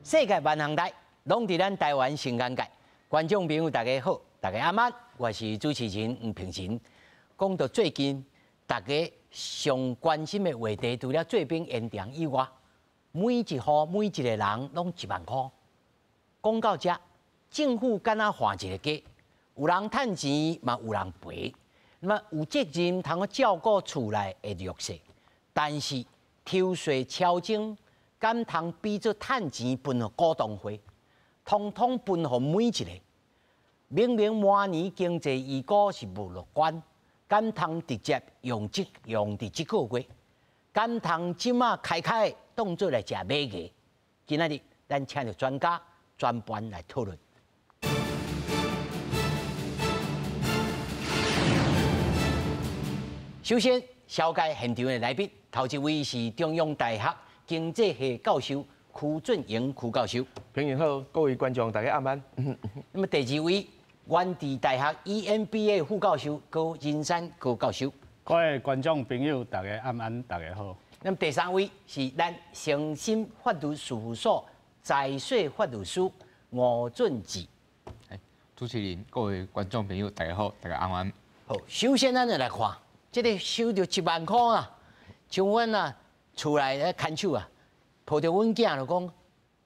世界万行台，拢伫咱台湾新眼界。观众朋友大家好，大家晚安，我是主持人黄平晴。讲到最近，大家上关心的话题，除了做兵延长以外，每一户每一个人拢1万块。讲到这，政府敢若换一个价，有人趁钱，嘛有人赔。那么有责任通去照顾厝内的弱势，但是抽税超征，敢通比作趁钱分予股东会，通通分予每一个。明明明年经济预估是无乐观，敢通直接用伫这个月，敢通即马开当作来食买价。今仔日咱请到专家专班来讨论。首先，小介现场的来宾，头一位是中央大学经济系教授曲准英曲教授。平平好，各位观众大家晚安。那么第二位，原地大学 EMBA 副教授高金山高教授。各位观众朋友大家晚安，大家好。那么第三位是咱诚心法律事务所财税法律师吴俊志。主持人、各位观众朋友大家好，大家晚安。好，首先咱就来看。这个收到1万块啊，像阮啊，厝内咧看守啊，抱着阮囝就讲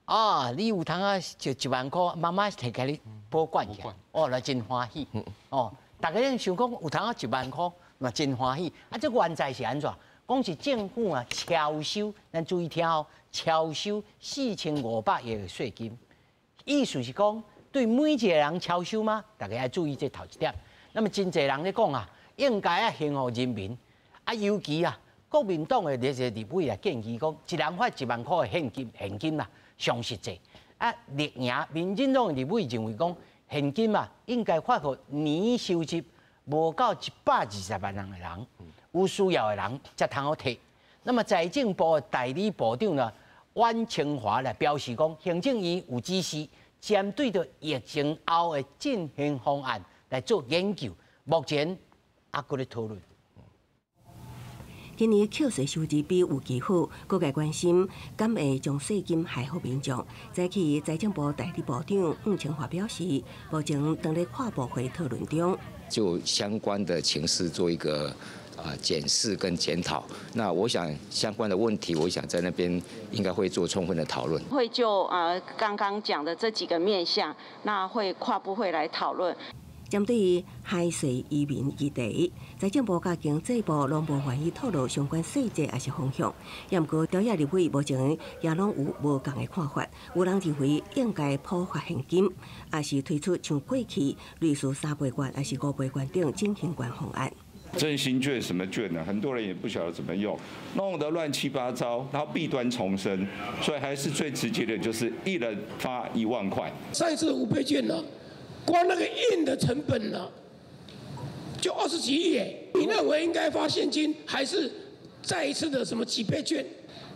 啊，你有通啊就1万块，妈妈摕给你保管起来，哦，那真欢喜。哦，大家咧想讲有通啊1万块，嘛真欢喜。啊，这原在是安怎？讲是政府啊超收，咱注意听哦，超收4500亿的税金，意思是讲对每一个人超收吗？大家要注意这头一点。那么真侪人咧讲啊。应该啊，幸福人民啊，尤其啊，国民党的这些立委啊，建议讲，一人发1万块的现金啦，上实际。啊，立赢民进党的立委认为讲，现金啊，应该发给年收入无到120万人的人，有需要的人才通好摕。那么财政部的代理部长呢，阮清华来表示讲，行政院有指示，针对着疫情后的振兴方案来做研究，目前。还搁咧讨论。今年扣税数字比有期好，各界关心敢会将税金害予民众。早起财政部代理部长黄清华表示，目前正在跨部会讨论中，就相关的情势做一个检视跟检讨。那我想相关的问题，我想在那边应该会做充分的讨论。会就刚刚讲的这几个面向，那会跨部会来讨论。针对海税移民议题，财政部甲经济部拢无愿意透露相关细节还是方向。也毋过，朝野立委目前也拢有无同的看法。有人认为应该普发现金，也是推出像过去类似3倍券还是5倍券等振兴券方案。振兴券什么券呢？很多人也不晓得怎么用，弄得乱七八糟，然后弊端丛生，所以还是最直接的就是一人发1万块。上一次5倍券呢？光那个印的成本呢，就20几亿耶！你认为应该发现金，还是再一次的什么几倍券？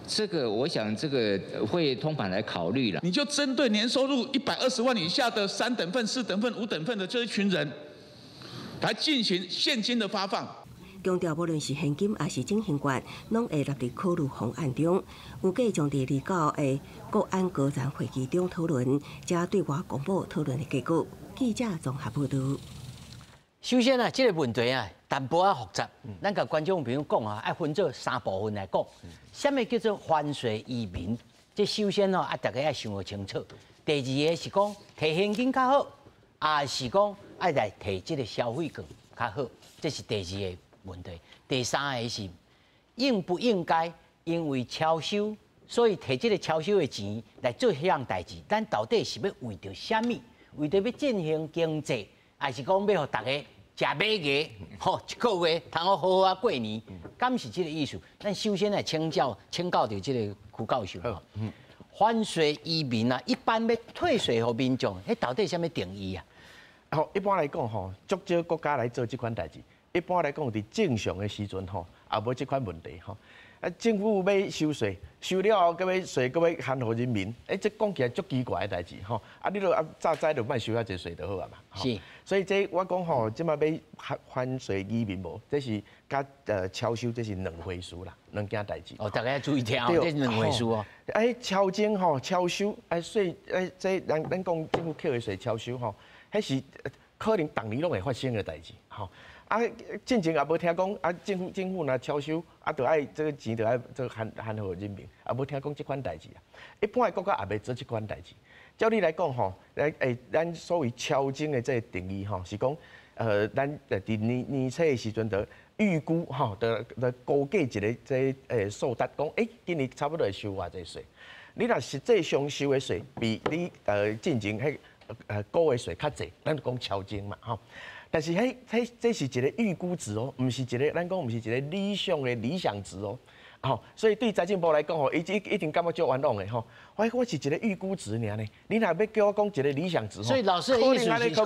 这个我想这个会通盘来考虑了。你就针对年收入120万以下的3等份、4等份、5等份的这一群人，来进行现金的发放。强调，无论是现金还是振兴券，拢会纳入考虑方案中。预计将伫29个国安高层会议中讨论，加对外公布讨论的结果。记者综合报道。首先啊，这个问题啊，淡薄仔复杂。咱甲观众朋友讲啊，爱分做3部分来讲。什么叫做犯税移民？这首先哦，大家要想好清楚。第二个是讲摕现金较好，也是讲爱来摕这个消费券较好，这是第二个问题。第三个是应不应该因为超收，所以摕这个超收的钱来做迄样代志？咱到底是要为着什么？为着要振兴经济，还是讲要互大家食买价，吼一个月通好好过年，敢是这个意思？咱首先来请教到这个曲教授。犯税移民啊，一般要退税给民众，迄到底什么定义啊？好，一般来讲吼，足少国家来做这款代志。一般来讲，伫正常的时阵吼，也无这款问题吼。政府要收税，收了后，搁要税，搁要含互人民，这讲起来足奇怪的代志吼。你都早知就莫收遐济税就好啊嘛。是。所以这我讲吼，即马要还税于民无，这是甲超收这是两回事啦，两件代志。哦，大家要注意听哦，这是两回事哦。超征吼，超收，税，这咱讲政府扣的税超收吼，迄是可能逐年拢会发生的代志吼。进前也无听讲，政府若超收，就爱这个钱就爱这含互人民，也无听讲即款代志啊。一般的国家也袂做即款代志。照你来讲吼，咱所谓超征的这个定义吼，是讲咱伫年初的时阵就预估吼，就估计一个这数值，讲今年差不多会收偌济税。你若实际上收的税比你进前迄估的税较济，咱就讲超征嘛吼。但是这是一个预估值哦，唔是一个咱讲唔是一个理想值哦。所以对财政部来讲吼，一定感觉足冤枉的吼。我是一个预估值尔呢，你若要叫我讲一个理想值，所以老师的意思是讲，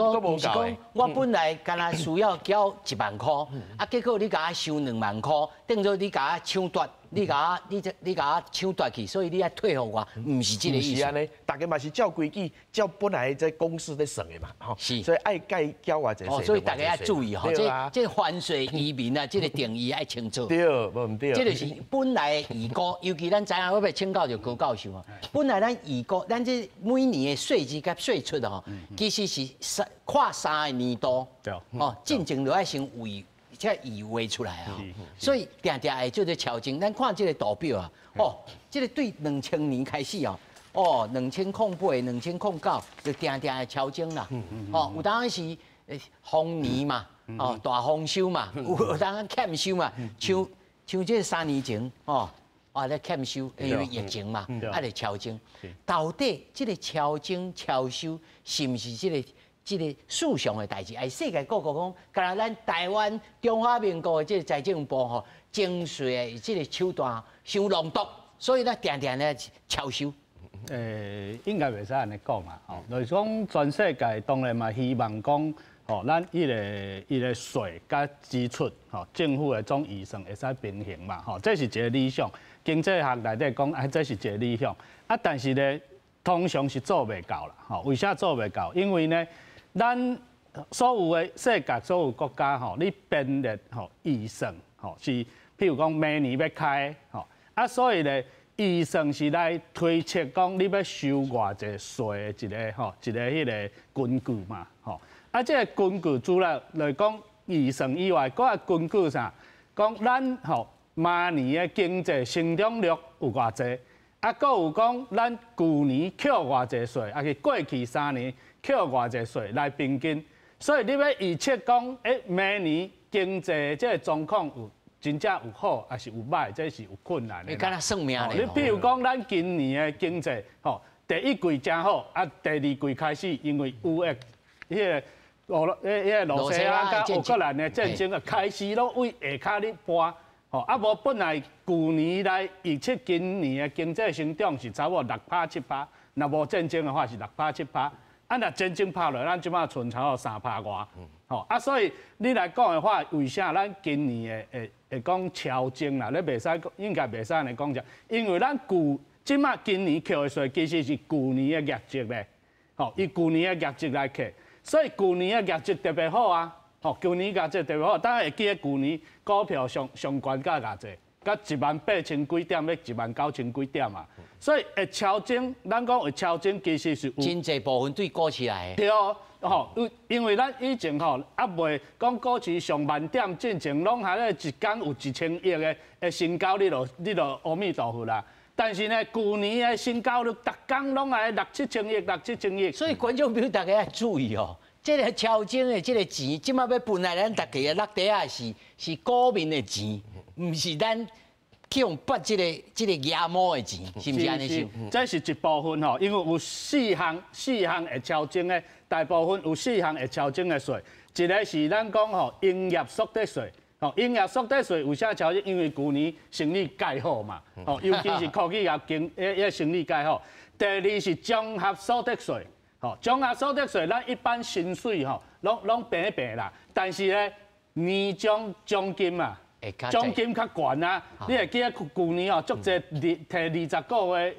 我本来干那需要交1万块，结果你甲我收2万块，等于你甲我抢夺，你甲我抢夺去，所以你要退互我，唔是这个意思。是安尼，大家嘛是照规矩，照本来这公司在算的嘛，是。所以爱该交偌济税。所以大家要注意吼，这还税移民啊，这个定义要清楚。对，无唔对。这就是本来预估，尤其咱知影我要请教就高教授啊。本来咱预估，咱这每年的税制甲税出吼，其实是跨3个年度，进前就要先才画出来啊。所以定定会做这超征，咱看这个图表啊，这个对2000年开始2008、2009就定定的超征啦。有当是丰年嘛，大丰收嘛，有当欠收嘛，像这3年前咧欠收，因为疫情嘛，咧超征。到底这个超征超收是不是这个事上的代志？世界各国讲，干那咱台湾中华民国的这个财政部征税的这个手段伤弄毒，所以咧定定咧超收。应该袂使安尼讲嘛，就是讲全世界当然嘛希望讲，咱伊个税甲支出，政府的总预算会使平衡嘛，这是一个理想。经济学内底讲，这是一个理想。但是咧，通常是做袂到啦，为啥做袂到？因为呢，咱所有的世界所有国家你编列预算是，譬如讲明年要开所以咧。预算是来推测讲你要收偌济税的一个迄个根据嘛，这个根据除了来讲预算以外，佫个根据啥？讲咱明年的经济成长率有偌济，佫有讲咱去年扣偌济税，是过去3年扣偌济税来平均，所以你要预测讲，明年经济这个状况有。真正有好，还是有歹，这是有困难的。你敢若算命咧？你譬如讲，咱今年的经济，第一季真好，第二季开始因为有迄个罗西亚甲乌克兰的战争啊，开始拢为下骹咧搬。无本来去年来预测今年的经济成长是差不多6%、7%，若无战争的话是6%、7%。若战争拍落，咱即马剩差不多3%外。所以你来讲的话，为啥咱今年会讲超征啦？你袂使应该袂使安尼讲者，因为咱即马今年扣的税其实是去年的业绩咧，以去年的业绩来扣，所以去年的业绩特别好啊，去年业绩特别好，当然会记得去年股票上悬甲偌济，甲18000几点，要19000几点嘛，所以会超征，咱讲会超征其实是有真济部分对股市来的。对哦。因为咱以前未讲股市上万点进前，拢还咧一天有1000亿的成交，你就阿弥陀佛啦。但是呢，去年的成交率逐天拢还6、7千亿。所以观众朋友大家要注意哦，这个超征的这个钱，即马要分来咱大家的落底下是股民的钱，唔是咱去用拨这个野猫的钱，是不是安尼想？这是一部分因为有4项会超征的。大部分有4项会超征的税，一个是咱讲营业所得税，营业所得税为啥超征？因为去年生意介好嘛，尤其是科技业生意介好。第二是综合所得税，综合所得税咱一般薪水拢平啦，但是呢年终奖金嘛，奖金较悬啊！你会记得去年哦，足侪摕20个月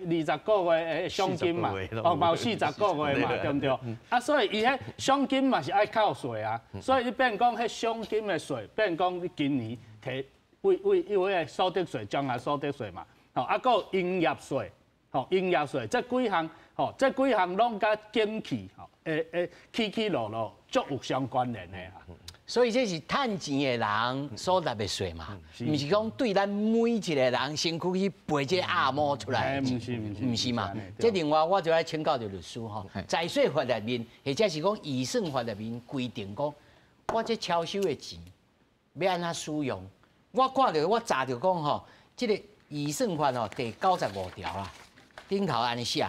的奖金嘛，嘛有40个月嘛，对不对？啊，所以伊迄奖金嘛是爱扣税啊，所以你变讲迄奖金的税，变讲你今年摕为所得税、将来所得税嘛，吼，啊，个营业税，吼，营业税这几项，吼，这几项拢甲景气，吼，起落落足有相关联的啊。所以这是趁钱的人所纳的税嘛，唔是讲对咱每一个人身躯去背这阿毛出来，唔是嘛？这另外我就来请教着律师吼，财税法里面，或者是讲预算法里面规定讲，我这超收的钱要安怎使用？我看到我查着讲吼，这个预算法吼第95条啦，顶头安尼写，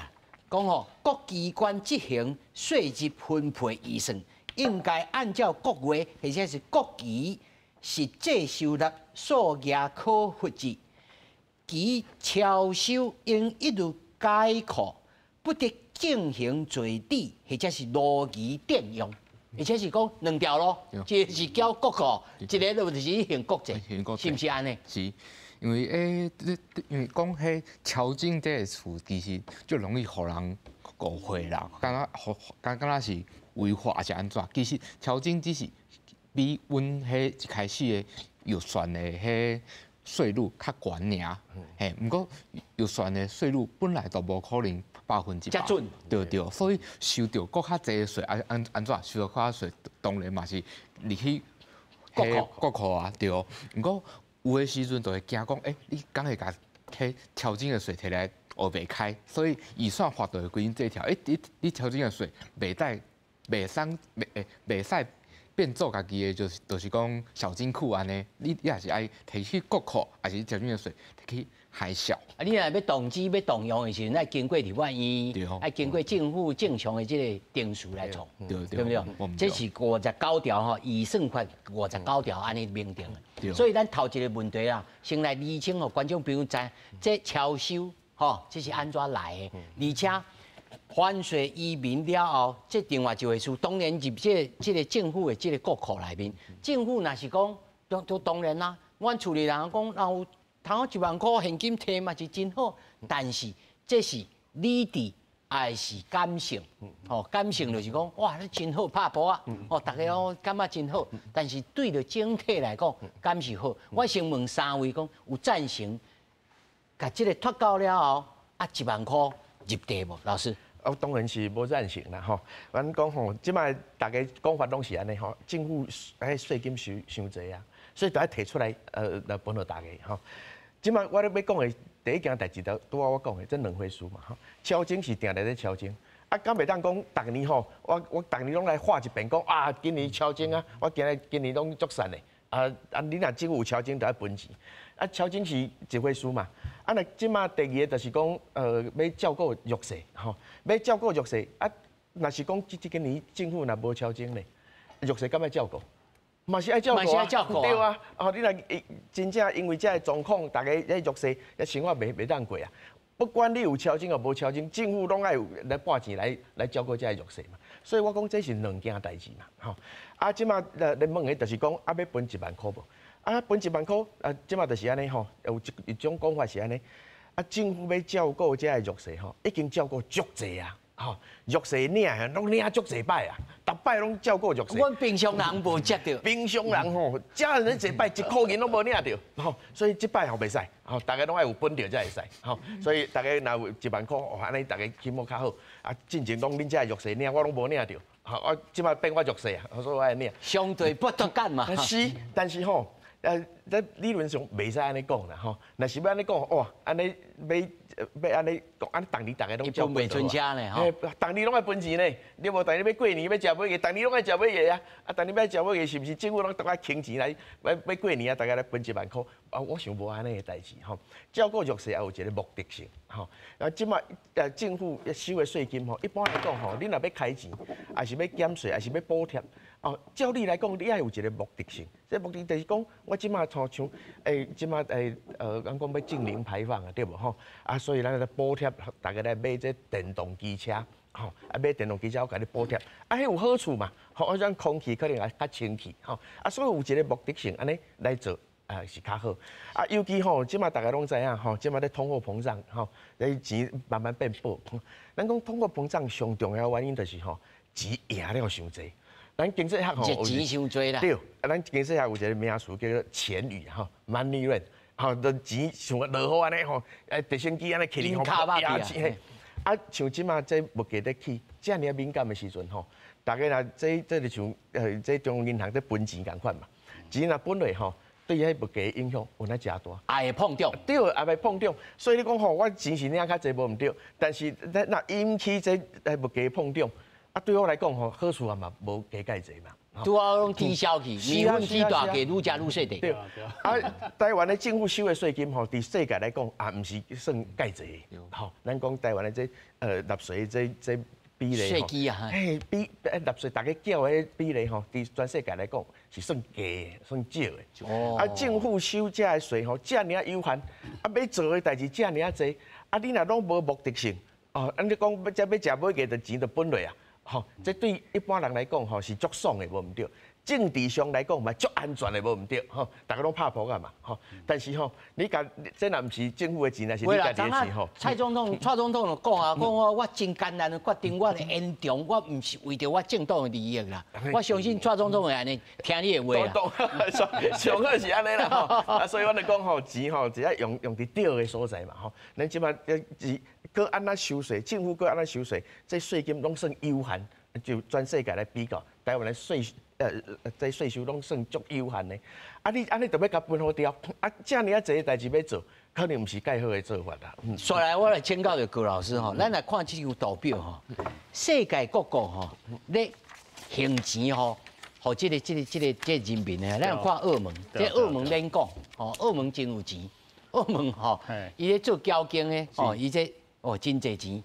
讲吼各机关执行税入分配预算。应该按照各月或者是各期实际收入数额可核计，其超收应一律解扣，不得进行最低或者是挪移电用，而且是讲两条咯，一个是缴国库，一个就是行国债，是不是安尼？是，因为因为讲迄超警这个词，其实就容易互人误会啦，感觉是。违法还是安怎？其实超警只是比阮迄一开始的预算的迄税率较悬尔，嘿，毋过预算的税率本来就无可能100%。遮准。对，所以收到搁较济的税，安怎收到较税，当然嘛是入去国库啊，对。毋过有的时阵就会惊讲，你敢会甲迄超警的税摕来学袂开，所以预算法就会规定这条，你超警的税袂使。袂使变做家己的，就是讲小金库安尼，你也是爱摕去国库，还是交军的税摕去海小。啊，你若要动机要动用的时阵，爱经过立法院，爱经过政府正常的这个定数来做，对不对？这是59条吼，预算法59条安尼明定的。所以咱头一个问题啊，先来厘清吼，观众朋友知这超收吼，这是安怎来的，而且。还税移民了后，这另外一回事。当然入这个政府的这个国库内面，政府若是讲，都当然啦。阮厝里人讲，然后通1万块现金摕嘛是真好，但是这是理智还是感性？感性就是讲，哇，你真好拍波啊！大家哦感觉真好，但是对着整体来讲，敢是好？我先问3位讲，有赞成，甲这个脱钩了后，1万块入地无？老师？当然是无赞成啦吼。阮讲吼，即摆大家讲法拢是安尼吼，政府税金伤济啊，所以就要提出来来分互大家吼。即摆我咧要讲的第一件代志，就拄我讲的，这两回事嘛吼。超警是定定咧超警，敢袂当讲逐年吼，我逐年拢来画一遍，讲今年超警啊，我今年拢足善的。你若政府有超警，就要分钱。超警是一回事嘛。那即马第二个就是讲，要照顾弱势，吼，要照顾弱势。若是讲今年政府若无超警咧，弱势敢要照顾？嘛是爱照顾对啊。你若真正因为这个状况，大家迄弱势迄生活袂当过啊。不管你有超警或无超警，政府拢爱有来拨钱来照顾这个弱势嘛。所以我讲这是两件代志嘛，吼。即马咧问的就是讲，要分1万块无？分1万块，即马就是安尼吼，有一种讲法是安尼，政府要照顾这个弱势吼，已经照顾足济啊，吼，弱势领拢领足济摆啊，逐摆拢照顾弱势。阮平常人无接到，平常人吼，遮人济摆1块银拢无领到，吼，所以即摆吼袂使，吼，大家拢爱有分着才会使，吼，所以大家若有1万块，安尼大家起码较好。进前拢恁遮弱势领，我拢无领到，我即摆变我弱势啊，所以我爱领。相对不得干嘛？是，但是吼。在理论上袂使安尼讲啦，吼。若是要安尼讲，哇，安尼要安尼讲，逐年大家拢照顾到。存家呢，吼。逐年拢爱分钱呢，你无逐年要过年要食尾鱼，逐年拢爱食尾鱼啊。逐年要食尾鱼，是毋是政府拢大家倾钱来要过年啊？大家来分1万块，我想无安尼个代志，吼。照顾弱势也有一个目的性，吼。即马政府收的税金吼，一般来讲吼，你若要开钱，还是要减税，还是要补贴。照理来讲，你要有一个目的性。这目的就是讲，我即马像即马咱讲要净零排放啊，对无吼？所以咱来补贴大家来买这电动机车，吼，买电动机车我甲你补贴，迄有好处嘛，吼，咱空气可能也较清气，吼，所以有一个目的性，安尼来做，是较好。啊，尤其吼，即马大家拢知影吼，即马咧通货膨胀吼，你钱慢慢变薄。咱讲通货膨胀上重要原因就是吼，钱赢了伤济。咱经济学吼，钱伤济啦。对，咱经济学有一个名词叫做钱语吼 ，money rent， 吼，就钱像落雨安尼吼，直升机安尼起哩吼，压钱。啊，像即马这物价咧起，遮尔敏感的时阵吼，大家若这就像这中央银行在分钱共款嘛，钱若本来吼。对迄物价影响有哪诚大，也会碰到，对，也会碰到。所以你讲吼，我钱是领较济无毋对，但是那引起这物价碰到，啊，对我来讲吼，好处也嘛无加介济嘛。拄好拢抵消去，米粉抵大价，愈食愈细地。对，啊，台湾的政府收的税金吼，伫世界来讲也毋是算介济。吼，咱讲台湾的这纳税这比例税基啊，比纳税大家缴的比例吼，伫全世界来讲是算低的，算少的。哦。啊，政府收这的税吼，这尔有限，啊，要做的代志这尔济，啊，你若拢无目的性，哦，按你讲要食买价的钱就本来啊，吼，这对一般人来讲吼是足爽的，无毋对。政治上来讲嘛，足安全的无毋对，吼，大家拢拍扑啊嘛，吼。但是吼，你讲这若毋是政府的钱，那是你家己的钱吼。蔡总统就讲啊，讲我真艰难的决定，我的延长，我毋是为着我政党的利益啦。我相信蔡总统会安尼听你的话啦。上好是安尼啦，吼。啊，所以我就讲吼，钱吼只要用伫对的所在嘛，吼。咱即马搁安那收税，政府搁安那收税，这税金拢算有限，就全世界来比较，台湾的这税收拢算足有限的。啊，你安尼就要甲分好掉，啊，这尔济代志要做，可能毋是介好的做法啦。说来，我来请教着高老师吼，咱来看这张图表吼，世界各国吼咧行钱吼，互这个人民呢，咱看澳门，这澳门免讲，吼，澳门真有钱，澳门吼，伊咧做交经的，哦，伊这真侪钱。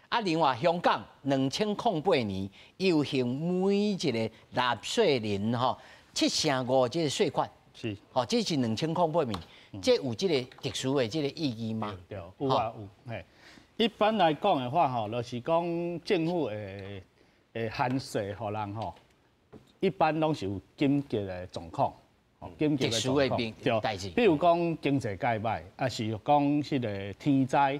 啊，另外香港2008年又向每一个纳税人吼7.5%这个税款，是，哦，这是2008年，这有这个特殊的这个意义吗？对，有啊有，嘿，一般来讲的话吼，就是讲政府会限税互人吼，一般拢是有紧急的状况，紧急的状况，对，比如讲经济界歹，啊是讲迄个天灾。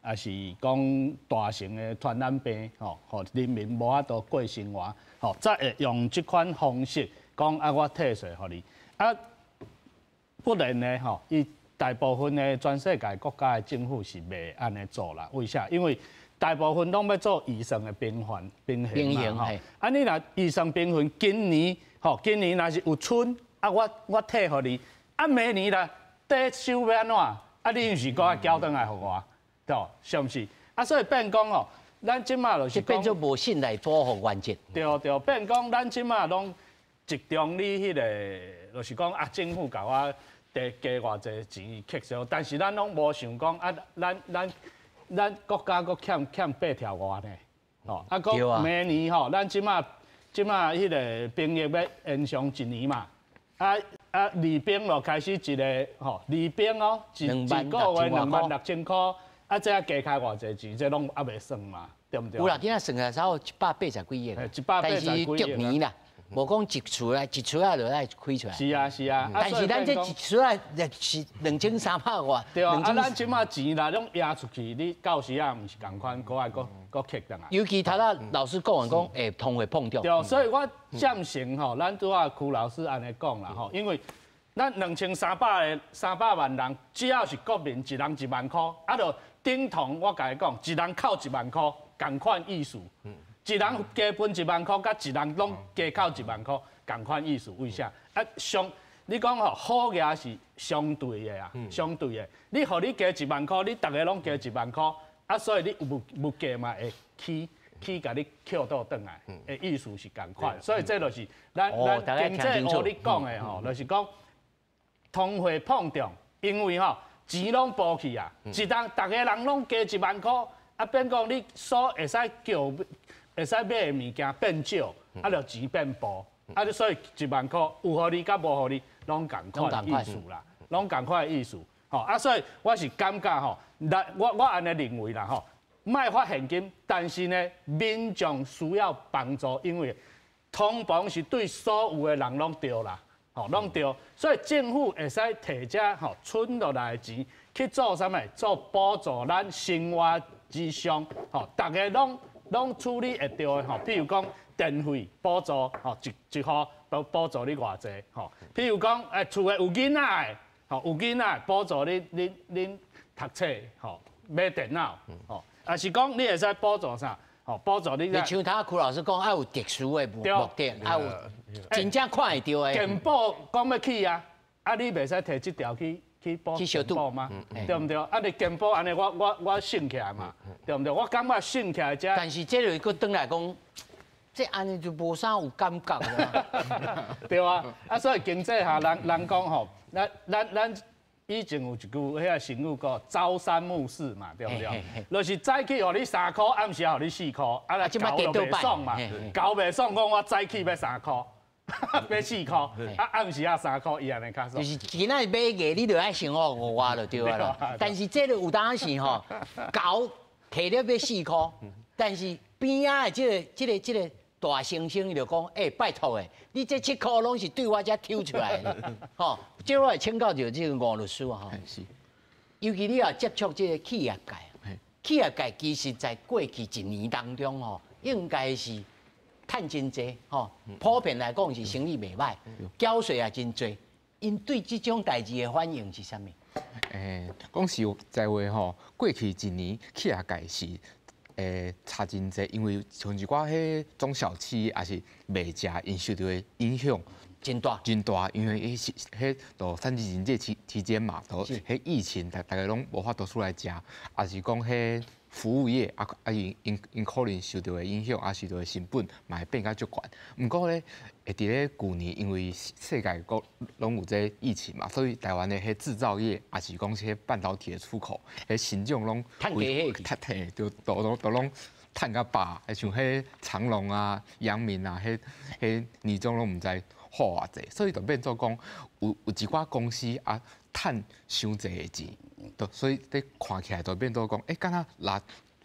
啊是讲大型的传染病，吼，互人民无法度过生活，吼，再会用这款方式讲啊，我退税互你，啊，不然呢，吼，伊大部分的全世界国家的政府是袂安尼做啦，为啥？因为大部分拢要做预算的平衡嘛，吼，啊，你若预算平衡，今年若是有春，啊，我退互你，啊，明年啦，底收要安怎？啊，你又是搁要交转来互我？对，是毋是？啊，所以变讲哦，咱即马就是变做无信赖保护原则。对，变讲咱即马拢集中你迄个，就是讲啊，政府甲我加偌济钱吸收，但是咱拢无想讲啊，咱国家搁欠8条外呢，哦，啊，搁明年吼，咱即马迄个兵役要延长1年嘛，啊，二兵就开始一个吼，二兵哦，一个月26000块。啊，这加开偌济钱，这拢还袂算嘛，对不对？有啦，今仔算下差不多180几亿，但是逐年啦，无讲一厝啊就来开出来。是啊，但是咱这一厝啊是2300外。对啊，啊，咱即马钱啦，拢压出去，你到时啊，毋是共款，搁吸上来。尤其头仔老师讲会通会碰到。对，所以我赞成吼，咱拄啊邱老师安尼讲啦吼，因为。咱2300万人，只要是国民，一人1万块，啊，就等同我甲你讲，一人扣1万块，共款意思。一人加分1万块，甲一人拢加扣1万块，共款意思。为啥？啊，你讲吼，好嘢是相对的啊，相对的。你互你加1万块，你逐个拢加1万块，啊，所以你物价嘛会去甲你扣倒转来，的意思是共款。所以这就是咱经济学你讲的吼，就是讲。通货膨胀，因为吼钱拢补去啊，逐个人拢加1万块，啊变讲你所会使买的物件变少，啊就钱变薄，啊所以1万块有互你甲无互你，拢共款意思啦，拢共款意思。吼啊，所以我是感觉吼，我安尼认为啦吼，卖发现金，但是呢，民众需要帮助，因为通膨是对所有的人拢对啦。吼，拢对。所以政府会使摕遮吼存落来的钱去做啥物？做补助咱生活之上，吼，大家拢处理会到的吼。譬如讲电费补助，吼一号补助你偌济，吼。譬如讲厝诶有囡仔的，吼有囡仔补助恁读册，吼买电脑，吼，啊是讲你会使补助啥？吼，补助你。像他柯老师讲，要有特殊的目的，要有真正看会到的。健保讲要去啊，啊你袂使摕这条去补健保吗？对不对？啊你健保安尼，我信起来嘛，对不对？我感觉信起来遮。但是这个佫转来讲，这安尼就无啥有感觉啦。对啊，啊所以经济下人讲吼，咱。以前有一句迄个成语讲“朝三暮四”嘛，对不对？就是早起互你3箍，暗时互你4箍，啊来搞就袂爽嘛，搞袂爽讲我早起要3箍，要4箍，啊暗时啊3箍，伊安尼较爽。就是今仔买个，你就爱生活5瓦就对啊啦。但是这个有当时吼，搞摕了要4箍，但是边仔的这个大先生伊就讲，拜托诶，你这7箍拢是对我遮抽出来的，吼。即我会请教就这个吴律师啊，吼，尤其你也接触这个企业界，企业界其实在过去1年当中吼，应该是趁真济，吼，普遍来讲是生意袂歹，缴税也真多。因对这种代志的反应是啥物？讲实在话吼，过去1年企业界是差真济，因为像一寡迄中小企业也是卖食，因受到的影响。真大，因为迄都三级警戒期间嘛，都迄疫情，大家拢无法度出来食，也是讲迄服务业因可能受到的影响，受到的成本嘛会变甲足悬。毋过咧，伫咧旧年，因为世界各拢有这疫情嘛，所以台湾的迄制造业，也是讲迄半导体的出口，迄成长拢就都拢。趁甲饱，像迄长隆啊、阳明啊，迄年终拢毋知好偌济，所以就变做讲有一寡公司啊，趁伤济的钱，所以你看起来就变做讲，敢若拿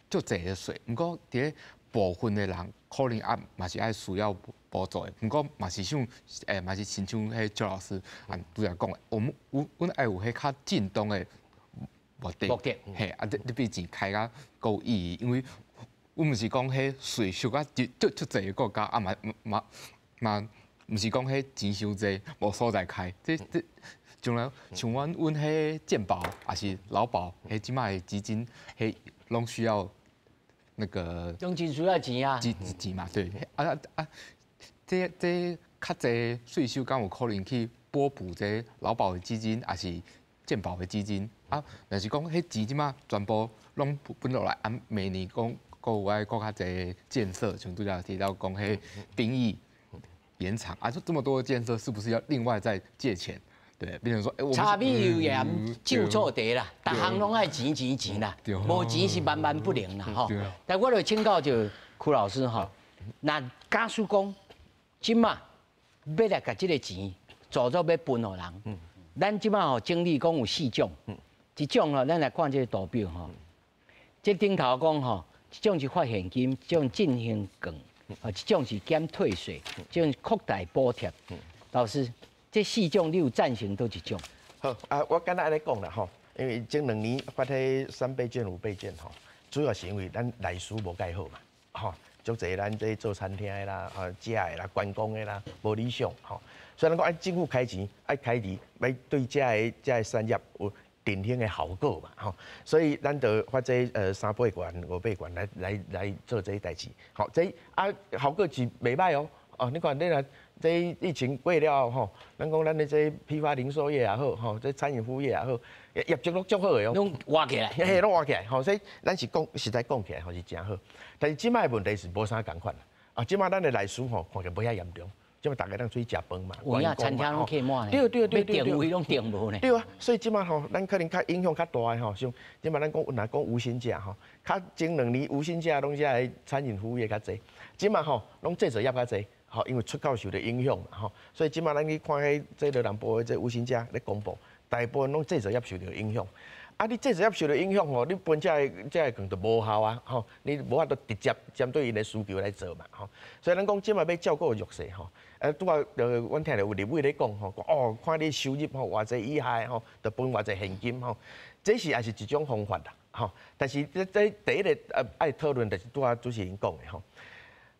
足济的税，毋过伫咧部分的人可能嘛是爱需要补助的，毋过嘛是像嘛是亲像迄周老师拄则讲的，阮爱有迄较正当的目的，你比钱开甲够意义，因为。阮毋是讲迄税收啊，足济个国家嘛，毋是讲迄钱伤济，无所在开。这将来像阮迄健保也是劳保，迄即卖基金，迄拢需要那个。拢真需要钱啊。钱嘛，对。这较济税收，敢有可能去补这劳保的基金，还是健保的基金？但是讲迄钱即卖全部拢分落来，每年讲。搁有爱搁较侪建设，像拄则提到讲，迄兵役延长这么多的建设，是不是要另外再借钱？对，变成说，柴米油盐就错地啦，逐项拢爱钱啦，无钱是万万不能啦，吼。但我就请教就柯老师吼，那假使讲，即马要来甲即个钱做要分互人，咱即马吼整理讲有4种，一种吼，咱来看这个图表吼，这顶头讲吼。一种是发现金，这种振兴券，一种是减退税，这种扩大补贴。老师，这4种你有赞成倒一种？好我简单安尼讲啦吼，因为前2年发迄3倍券、5倍券吼，主要是因为咱内需无介好嘛，吼，足侪咱这做餐厅的啦、食的啦、观光的啦，无理想吼。所以咱讲按政府开钱，爱开钱，要对这个产业有。定兴的效果嘛，吼，所以咱就发这3倍券、5倍券来做这代志，好，这效果是袂歹哦，你看你若这疫情过了吼，咱讲咱的这批发零售业也好，吼，这餐饮服务业也好，业绩都足好的哦，拢活起来，拢活起来，吼，所以咱是讲实在讲起来吼是真好，但是即摆问题是无啥共款啦，即摆咱的内需吼看起来无遐严重。即嘛，大家当出去食饭嘛，有影餐厅拢客满对，定位拢定无呢。对啊，所以即嘛吼，咱可能较影响较大的吼，像即嘛咱讲无薪假吼，较前2年无薪假拢只来餐饮服务业较济，即嘛吼拢制造业较济，吼，因为出口受到影响嘛吼，所以即嘛咱去看迄这劳动部的这无薪假咧公布，大部分拢制造业受到影响。你制造业受到影响吼，你分这个更就无效啊吼，你无法度直接针对因的需求来做嘛吼，所以咱讲即嘛要照顾弱势吼。拄啊，阮听到有立委咧讲吼，哦，看你收入吼偌济以下吼，就分偌济现金吼，这是也是一种方法啦，吼。但是这第一个爱讨论就是拄啊主持人讲的吼，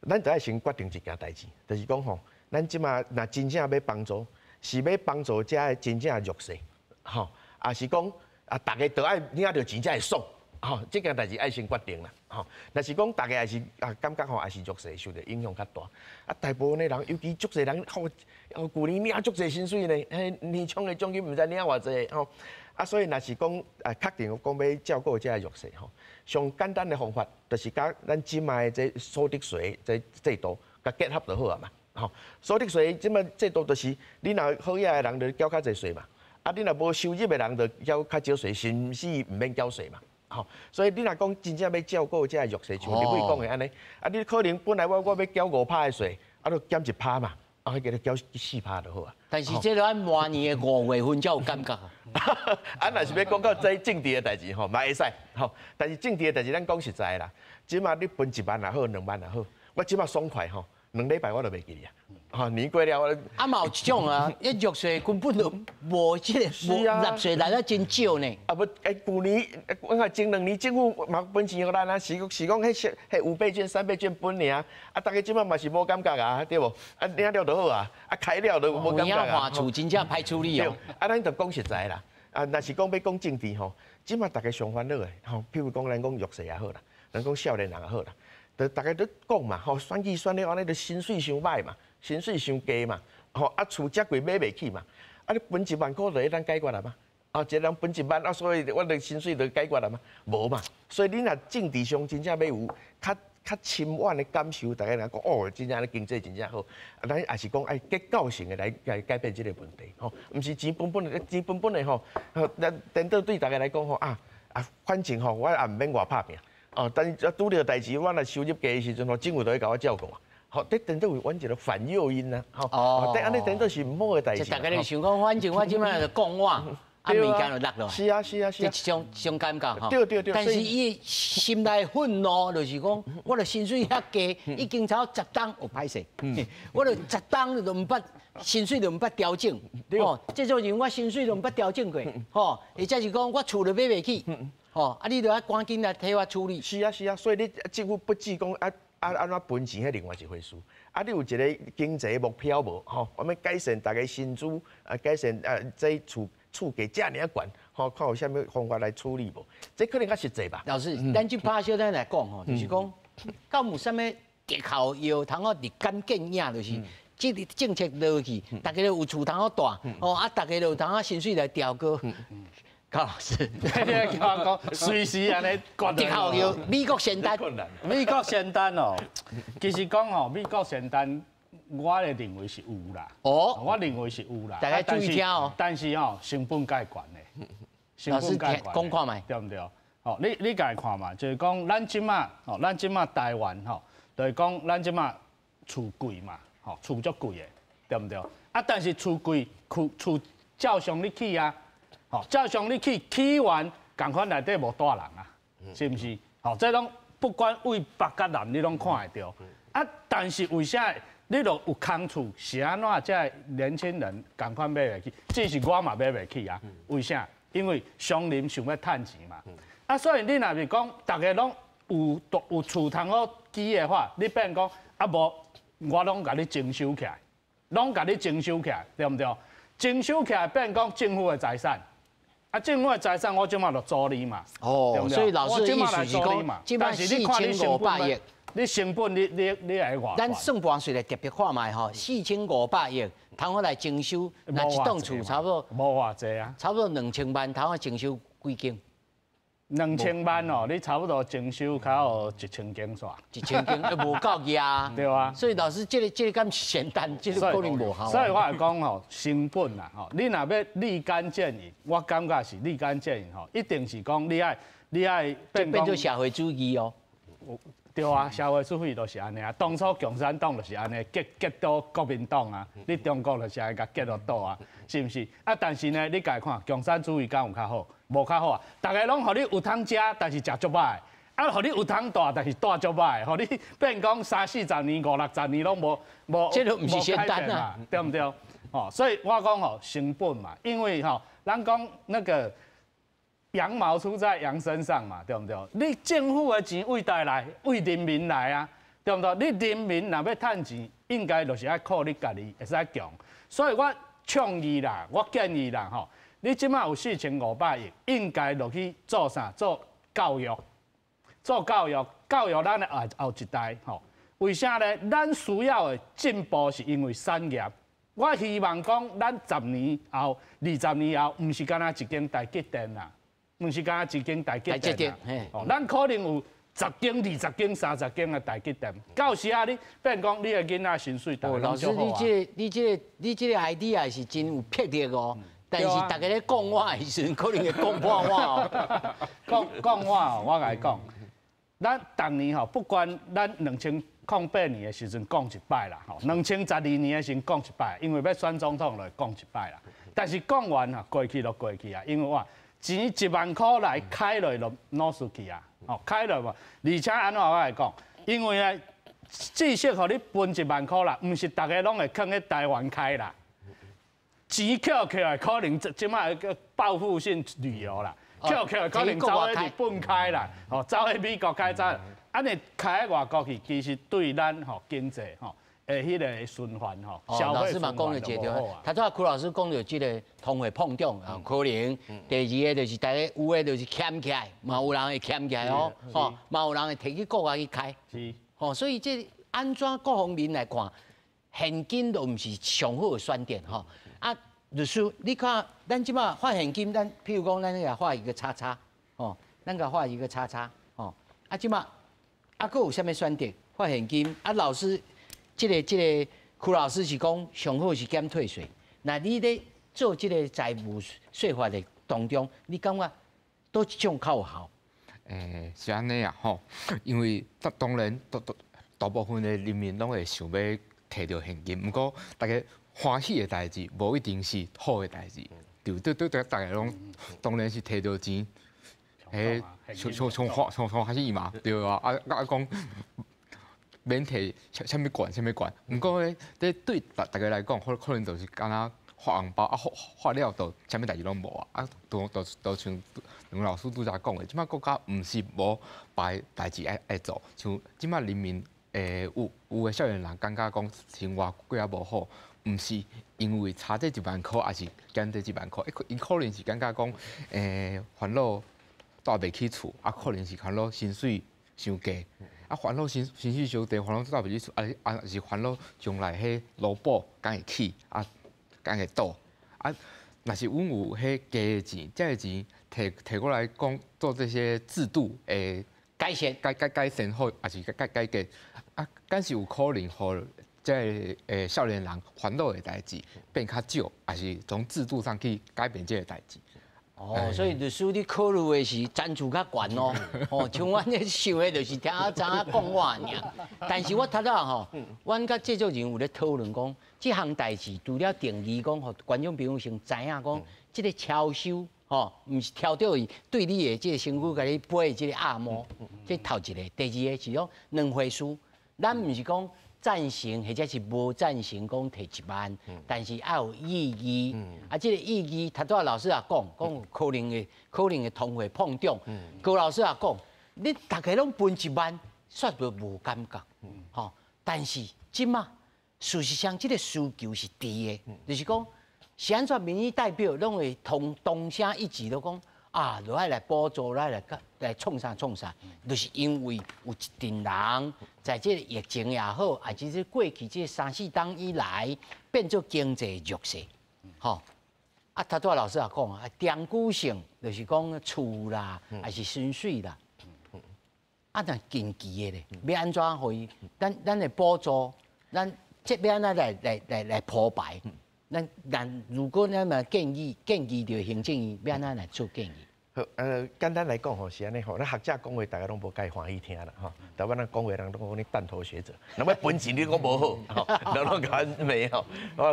咱就爱先决定一件代志，就是讲吼，咱即马若真正要帮助，是要帮助遮个真正弱势，吼，也是讲啊，大家都爱领到钱才会爽。吼，这件代志爱先决定啦。吼，若是讲大家也是感觉吼，也是弱势受到影响较大。啊，大部分的人，尤其足侪人，旧年领足侪薪水呢，年终的奖金毋知领偌济吼。啊，所以若是讲确定讲要照顾这弱势吼，上简单的方法就是甲咱即卖这所得税这制度甲结合就好啊嘛。吼，所得税即卖制度就是你若好野的人就缴较济税嘛，啊，你若无收入的人就缴较少税，甚至毋免缴税嘛。吼，所以你若讲真正要照顾这弱势，像你伟讲的安尼，啊，你可能本来我要缴5%的税，啊，就减1%嘛，啊，迄个缴4%就好啊。但是这个按明年的5月份才有感觉。啊，若是要讲到这政治的代志吼，嘛会使吼。但是政治的代志，咱讲实在啦，即马你分1万也好，2万也好，我即马爽快吼，2礼拜我就袂记啊。吼，年过了我。啊，嘛有一种啊，一弱势根本就无即个纳税来得真少呢。啊，不，旧年我看前2年政府嘛分钱互咱啊，是讲迄5倍券、3倍券分尔，啊，大家即马嘛是无感觉啊，对无？啊，领了就好啊，啊，开了就无感觉啊。换厝真正歹处理哦。啊，咱就讲实在啦，啊，若是讲要讲政治吼，即马大家上烦恼的吼，譬如讲咱讲弱势也好啦，咱讲少年人也好啦，就大家都讲嘛，吼，选举选了安尼，就薪水伤歹嘛。薪水伤低嘛，吼啊厝遮贵买袂起嘛，啊你分1万块就会当解决啦嘛，啊一个人分1万啊，所以我的薪水就解决啦嘛，无嘛，所以你若政治上真正要有较深远的感受，大家来讲哦，真正经济真正好，啊咱也是讲爱结构性的来改变这个问题，吼，毋是钱本本的吼，咱等到对大家来讲吼反正吼我也毋免外拍拼，哦，但是拄着代志，我若收入低的时阵吼，政府就会甲我照顾啊。好，这等到有阮一个反诱因啊，吼，哦，但安尼等到是唔好的代志。大家咧想讲，反正我即摆就讲我，啊物件就落落。是啊，这一种感觉吼。对。但是伊心内愤怒，就是讲，我的薪水遐低，已经超10档有歹势，我就10档就毋捌薪水就毋捌调整，哦，这种人我薪水就毋捌调整过，吼，或者是讲我厝就买袂起，吼，啊，你就要赶紧来替我处理。是啊，所以你政府不止讲安怎分钱，迄另外一回事。啊，你有一个经济目标无？吼，我们改善大家薪资，改善这厝价遮尔悬，吼，看有啥物方法来处理无？这可能较实际吧。老师，咱即拍小咱来讲吼，就是讲，到有啥物特效药通好立竿见影，就是这个政策落去，大家都有厝通好住，哦，啊，大家都有通好薪水来调高。高老师，你叫我讲，随时安尼决定。特效药，美国仙丹，美国仙丹哦，其实讲吼，美国仙丹，我会认为是有啦。哦，我认为是有啦。大家注意听哦。但是吼，成本介悬的，成本介悬。讲看卖，对不对？哦，你家看嘛，就是讲咱即马，哦，咱即马台湾吼，就是讲咱即马厝贵嘛，吼，厝足贵的，对不对？啊，但是厝贵，厝照常你起啊。吼，照常你起完，共款内底无大人啊，是毋是？吼，这拢不管为北甲南，你拢看会到。啊，但是为啥你若有空厝，是安怎这年轻人共款买袂起？只是我嘛买袂起啊。为啥？因为商人想要趁钱嘛。啊，所以你若是讲，大家拢有厝通好起的话，你变讲啊无，我拢甲你征收起来，对不对？征收起来变讲政府的财产。啊，政府的财产我即马就租你嘛，哦，所以老师的意思是讲，基本上4500亿，你成本你来偌？咱算盘算来特别看卖吼，4500亿，通好来征收，那一栋厝差不多无偌济啊，差不多2000万，通好征收几间？2000万哦，你差不多征收较有1000间煞，1000间又无够呀，对啊。所以老师这个敢简单，这个可能无效。所以我来讲吼，成本啦吼，你若要立竿见影，我感觉是立竿见影吼，一定是讲你爱变做社会主义哦。对啊，社会主义都是安尼啊，当初共产党就是安尼，结到国民党啊，你中国就是爱甲结到倒啊，是毋是？啊，但是呢，你家看共产主义敢有较好？无较好啊！大家拢互你有通食，但是食足歹。啊，互你有通大，但是大足歹，互你变讲30-40年、50-60年拢无，这都不是简单啊，对不对？哦，所以我讲吼成本嘛，因为吼咱讲那个羊毛出在羊身上嘛，对不对？你政府的钱为谁来？为人民来啊，对不对？你人民若要趁钱，应该就是爱靠你家己会使强。所以我倡议啦，我建议啦，吼，你即马有4500亿，应该落去做啥？做教育。做教育咱的后一代吼，为啥呢？咱需要的进步是因为产业。我希望讲，咱10年后、20年后，唔是干那一间台积电啦，唔是干那一间台积电啦。哦，咱可能有10间、20间、30间的台积电。到时啊，你变讲你的囡仔薪水大概老师，你这个 idea 是真有魄力哦。但是大家咧讲我的时阵，可能会讲破我哦。讲我哦，我甲你讲。咱当年吼，不管咱2008年的时阵讲一摆啦，吼，2012年的时阵讲一摆，因为要选总统就讲一摆啦。但是讲完啊，过去就过去啊，因为我钱1万块来开落就攞出去啊，吼，开落嘛。而且安怎我来讲，因为啊，至少互你分1万块啦，唔是大家拢会囥喺台湾开啦，钱捡起来可能即摆个报复性旅游啦。捡起来可能走喺日本开啦，吼，走喺美国开走，安尼开喺外国去，其实对咱吼经济吼，迄个循环吼，消费循环就无好啊。他昨柯老师讲到即个通货膨胀啊，可能第二个就是大家有诶就是欠起来，嘛有人会欠起来哦，吼，嘛有人会摕去国外去开，是，吼，所以这安怎各方面来看，现金都毋是上好诶选择吼啊。律师，你看，咱即马发现金，咱譬如讲，咱给画一个叉叉，哦，咱给画一个叉叉，哦，啊，即马啊，佫有啥物选择？发现金啊，老师，这个柯老师是讲上好是减退税。那你咧做这个财务税法的当中，你感觉倒一种较有效？是安尼啊，吼，因为当然大部分的人民拢会想要摕到现金，不过大家。欢喜的代志，无一定是好的代志。对，大家拢当然是摕到钱，从欢喜嘛，对啊。啊讲免摕啥物管。不过咧，对大家来讲，可能就是敢若发红包啊，发了就啥物代志拢无啊。啊，都像两老师拄则讲的，即摆国家毋是无别代志爱做，像即摆人民有的少年人感觉讲生活过啊无好。毋是因为差这1万块，还是减这1万块，伊可能是感觉讲，烦恼住袂起厝，啊，可能是烦恼薪水伤低，啊，烦恼薪水伤低，烦恼住袂起厝，是烦恼将来迄劳保敢会起，啊，敢会倒，啊，若是阮有迄加的钱，这个钱摕过来讲做这些制度改善好，还是改革，啊，敢是有可能互。这少年人烦恼的代志变较少，还是从制度上去改变这个代志。哦，所以律师你考虑的是赞助较悬哦，哦，像阮咧想的就是听讲我尔。但是我睇到吼，阮甲制作人有咧讨论讲，这项代志除了定义讲，互观众朋友先知影讲，这个超收吼，毋是挑到伊对你的这个身躯甲你背这个按摩，这头一个，第二个是讲两回事，咱毋是讲。赞成或者是无赞成讲摕1万，但是要有意义。啊，这个意义，他都老师也讲可能的通货膨胀。高老师也讲，你大家拢分1万，煞都无感觉。吼，但是即马事实上，这个需求是低的，就是讲，是安怎民意代表拢会同声一致都讲。啊，就爱来补助，来创啥，就是因为有一群人在这个疫情也好，还是过去这3、4冬以来变做经济弱势，吼。啊，他多老师也讲啊，长久性就是讲厝啦，还是薪水啦。啊，那近期的咧，要安怎去？咱的补助，咱这边安怎来铺排？咱如果咱嘛建议着行政院要安怎来做建议？好，简单来讲吼是安尼吼，咱学者讲话大家拢无介欢喜听啦吼，台湾咱讲话人都讲你弹头学者，那么本钱你讲无好，吼，拢讲没吼，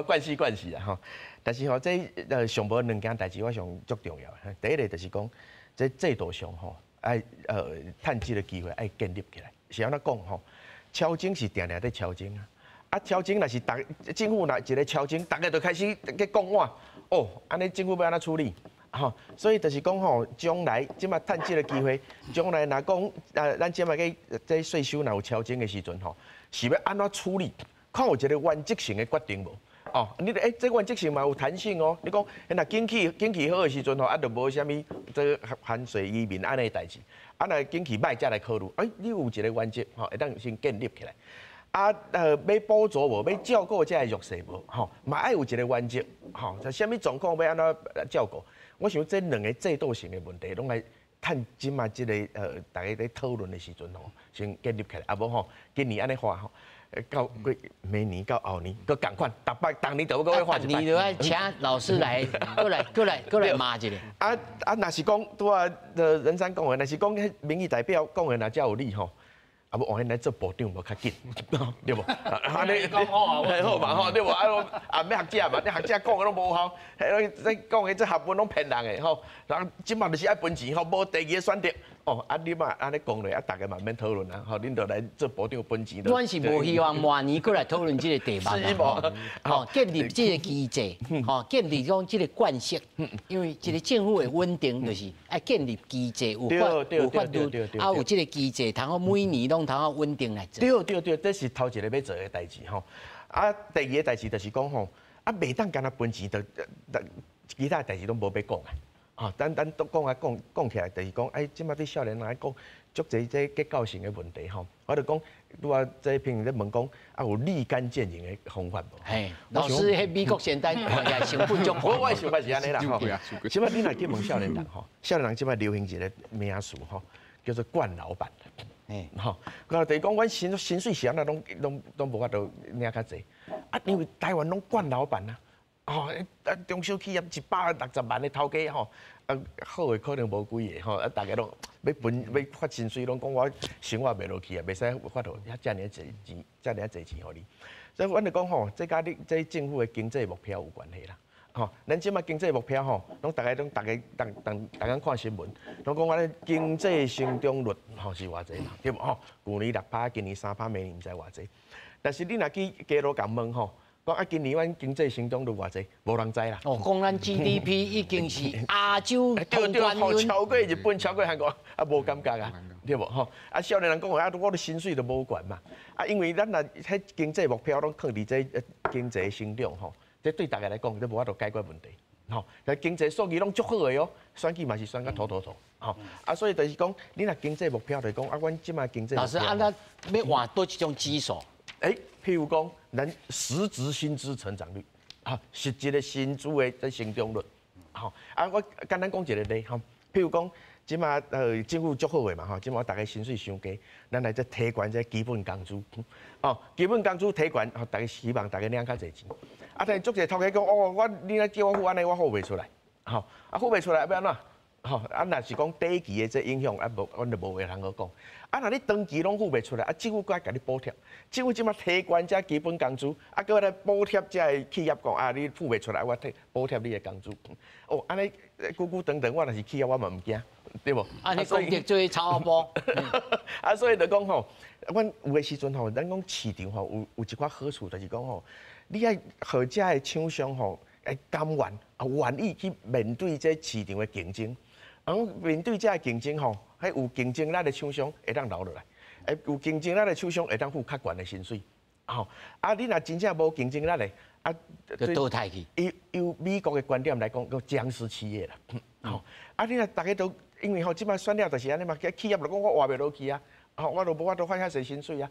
惯死啊吼。但是吼，这上无2件代志我上足重要，第一个就是讲，这制度上吼，趁这个机会爱建立起来。是安怎讲吼？超征是定定在超征啊！啊，超征若是政府若一个超征，大家就开始去讲哇，哦，安尼政府要安怎处理？吼，所以就是讲吼，将来即马趁这个机会，将来若讲咱即马个这税收若有超征的时阵吼，是要安怎处理？看有一个原则性的决定无？哦，你这原则性嘛有弹性哦。你讲，若景气好的时阵吼，就无啥物这含税移民安尼代志。若景气歹才来考虑。你有一个原则吼，会当先建立起来。要补助无，要照顾这弱势无，吼，嘛爱有一个原则，吼，就啥物状况要安怎照顾。我想这两个制度性的问题，拢来趁即马即个大家在讨论的时阵吼，先建立起来。无吼，今年安尼花吼。到明年到后年，佮共款，逐年都要画一摆。你就要请老师来，过来骂一下。若是讲拄啊，人山讲的，若是讲迄民意代表讲的，若才有理吼。啊，无换来做部长无较紧，对无？安尼讲好啊，好嘛吼，对无？要学者嘛，你学者讲的拢无效，你讲的这学问拢骗人的吼。人即马就是爱分钱吼，无第二个选择。哦，你嘛安尼讲咧，大家慢慢讨论啊，吼，恁就来做部长分钱。阮是无希望明年过来讨论这个题目啦，吼，建立这个机制，吼，建立讲这个惯性，因为一个政府的稳定就是爱建立机制，有法度，有这个机制，通好每年拢通好稳定来做。对，这是头一个要做的代志吼。第二个代志就是讲吼，袂当干那分钱，其他代志拢无要讲啊。啊，咱都讲起来，就是讲，即马对少年来讲，足侪这结构性的问题吼。我就讲，拄啊，这评论咧问讲，有立竿见影的方法无？嘿，老师，迄美国现代也成本足高。我想法是安尼啦吼。即马你若去问少年人吼，少年人即马流行一个名词吼，叫做惯老板。吼，就是讲，阮薪水是安那拢无法度领较济，因为台湾拢惯老板啊。哦，中小企业160万的头家吼，好的可能无几个吼，大家拢要发薪水，拢讲我生活袂落去啊，袂使发到遮尔济钱互你。所以阮就讲吼，这甲你这政府的经济目标有关系啦。吼，咱即马经济目标吼，拢大家看新闻，拢讲我咧经济成长率吼是偌济嘛，对无吼？去年6%，今年3%，明年毋知偌济。但是你若去街路共问吼。讲今年阮经济成长率偌济，无人知啦。哦，讲咱 GDP 已经是亚洲同冠军，超过日本，超过韩国，无感觉啊，对无吼？少年人讲我的薪水都无悬嘛，因为咱若迄经济目标拢靠伫这经济成长吼，这对大家来讲都无法度解决问题，吼。但经济数据拢足好的哦，选举嘛是选甲妥，吼。所以就是讲，你若经济目标就是讲阮即卖经济。老师，咱要换多一种指数？譬如讲，咱实质薪资成长率，实际的薪资的成长率，我简单讲一个例，譬如讲，即马政府足好的嘛，即马大家薪水伤低，咱来再提悬这基本工资，基本工资提悬，大家希望大家领较侪钱，但是足侪头家讲，你来叫我付安尼，我付袂出来，付袂出来要安怎？若是讲短期的这影响，阮就无话通好讲。若你长期拢付袂出来，政府该甲你补贴。政府即马提悬这基本工资，搁来补贴这企业讲，你付袂出来，我补贴你的工资。安尼久等，我若是企业，我嘛毋惊，对无？你讲得做超波。所以就讲吼，阮有的时阵吼，咱讲市场吼有一寡好处，就是讲吼，你爱和这的厂商吼，甘愿意去面对这市场的竞争。面对这竞争吼，有竞争力的厂商会当留落来，有竞争力的厂商会当付较悬的薪水。你若真正无竞争力的，就倒退去。由美国的观点来讲，叫僵尸企业啦。你若大家都因为即摆选了就是安尼嘛，企业就讲我活袂落去啊，我都无法度发遐侪薪水啊。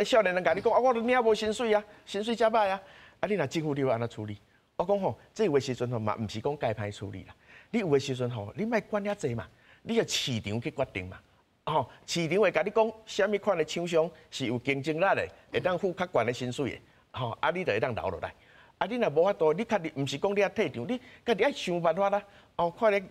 少年人甲你讲我都领无薪水啊，薪水遮歹啊。你若政府你要安怎处理？我讲吼，这有的时阵吼嘛，毋是讲介歹处理啦。你有的时阵吼，你莫管遐济嘛，你个市场去决定嘛。市场会甲你讲，啥物款的厂商是有竞争力的，会当付较悬的薪水的，你就会当留落来。你若无法度，你确实毋是讲你遐退场，你家己爱想办法啦。看咧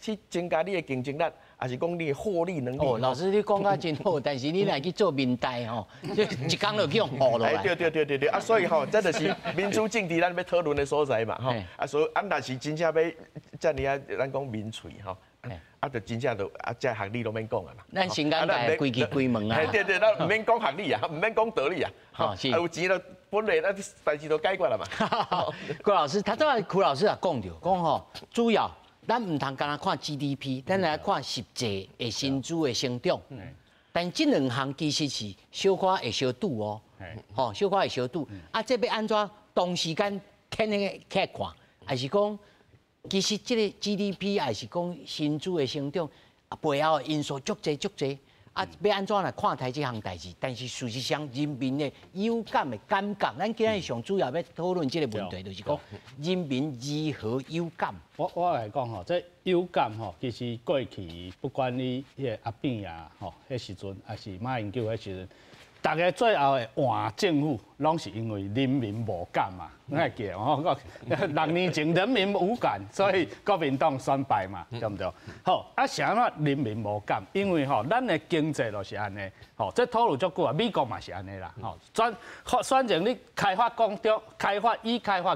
去增加你的竞争力，还是讲你的获利能力。老师你讲甲真好，但是你若去做民代吼，一工就去用学落来。对，所以吼，这就是民主政治咱要讨论的所在嘛，所以若是真正要遮尔咱讲民粹吼，就真正就这学历都免讲啊嘛。咱新港界规矩规门啊。对，咱唔免讲学历啊，唔免讲道理啊。是。有钱就本来那代志都解决了嘛。郭老师，他都系柯老师也讲着，讲吼，主要咱唔通干那看 GDP， 咱来看实际的薪资的成长。但这两项其实是小可会相拄哦。吼，小可会相拄。啊，这要安怎同时间天天起来看，还是讲？其实这个 GDP 还是讲薪资的成长，背后的因素足济，啊，要安怎来看待这项代志？但是事实上，人民的有感的感觉，咱今日上主要要讨论这个问题，就是讲人民如何有感。我来讲吼，这有感吼，其实过去不管你迄个阿扁啊，吼，迄时阵还是马英九迄时阵。大家最后的换政府，拢是因为人民无感嘛。你还记得6年前人民无感，所以国民党选败嘛，对不对？好，啊，啥物人民无感？因为吼，咱的经济就是安尼。吼，这讨论足久啊，美国嘛是安尼啦。吼，选择你开发工中、开发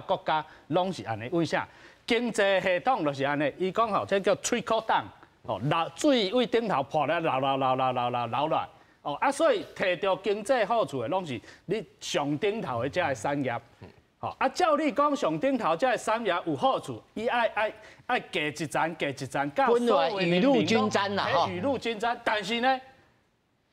国家，拢是安尼。为啥？经济系统就是安尼。伊讲吼，这叫trickle down，吼，水位顶头破咧，流落。哦啊，所以摕到经济好处的，拢是你上顶头的这个产业。哦啊，照你讲上顶头这个产业有好处，伊爱加一层，本来雨露均沾啦，雨露均沾。但是呢，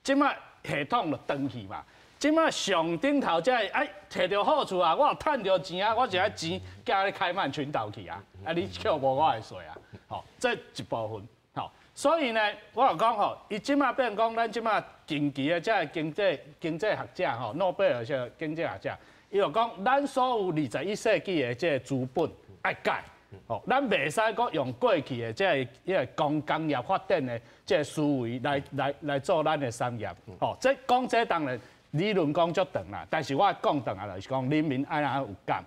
即马系统就断去嘛。即马上顶头这个摕到好处啊，我有趁到钱啊，我就爱钱加咧开曼群岛去啊，啊你扣无我的税啊。哦，这一部分。所以呢，我有讲吼，伊即马变讲，咱即马近期的这经济学者吼，诺贝尔这经济学者，伊就讲，咱所有21世纪的这资本爱改，吼，咱袂使阁用过去的这个工业发展的这思维来做咱的产业，吼，这讲这当然理论讲足长啦，但是我讲长啊，就是讲人民爱有感。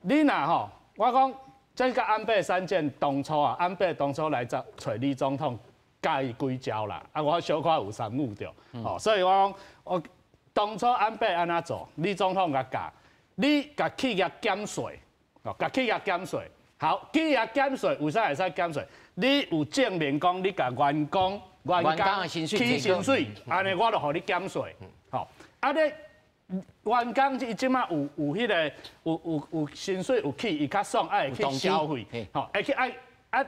你若吼，我讲。这个安倍3件当初啊，安倍当初来找李总统加伊几招啦，啊我小可有参与着，哦，所以我当初安倍安怎做，李总统甲教，你甲企业减税，哦，甲企业减税，好，企业减税为啥会使减税？你有证明讲你甲员工起薪水，安尼我就互你减税，好，啊你。员工伊即马有迄个有薪水有起，伊较爽，爱去消费，吼，会去